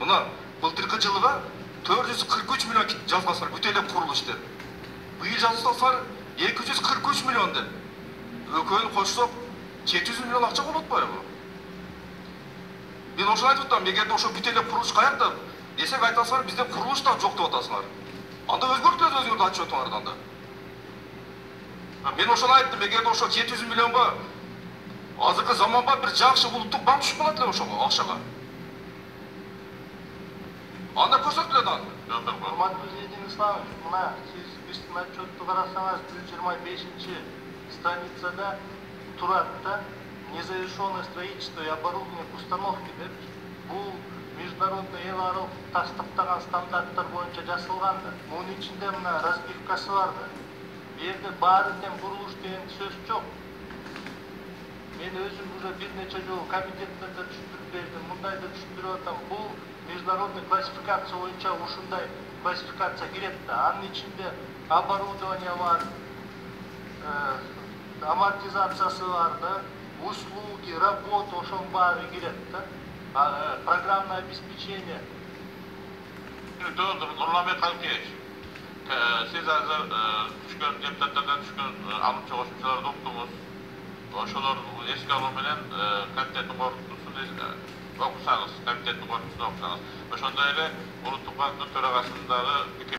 Мына былтыркы жылыга 443 миллион жазгансыздар бүт эле курулуш деп. Быйыл жазсаңар 243 миллион деп. Экөөнү кошсок 700 миллион акча болот атпайбы? Мен ошону айтып атам, эгерде ошо бүт эле курулуш каякта десек айтасыңар, бизде курулуш да жок деп атасыңар. Анда өзгөртүлөт, өзүңөрдү айтып атыңар анда. Мен ошону айттым, эгерде ошо 700 миллионго азыркы заманба бир жакшы улуттук банк түшүп калат эле ошого акчага. Анда көрсөтүлөт анда. Урматтуу Зейдин Исламович, мына сиз биздин отчетту карасаңыз 125 страницада турат да незавершенное строительство и оборудование установки деп. Бул международный эл аралык тастыктаган стандарттар боюнча жасалган да. Мунун ичинде мына разбивкасы бар да. Бу жерде баары тең курулуш деген сөз жок. Мен өзүм уже бир нече жолу комитеттерде түшүндүрүп бердим, мындай да түшүндүрүп атам. Бул международный классификация боюнча ушундай классификация кирет да. Анын ичинде оборудование бар, амортизациясы бар да, услуги, работа, ошонун баары кирет да. Программное обеспечение. Нурламбек Алкеевич, сиз азыр түшкөн депутаттардан түшкөн алымча кошумчаларды уктуңуз. Ошолорду эске алуу менен комитеттин корутуусун окусаңыз, комитеттин корутуусун окусаңыз. Ошондой эле Улуттук банктын төрагасынын дагы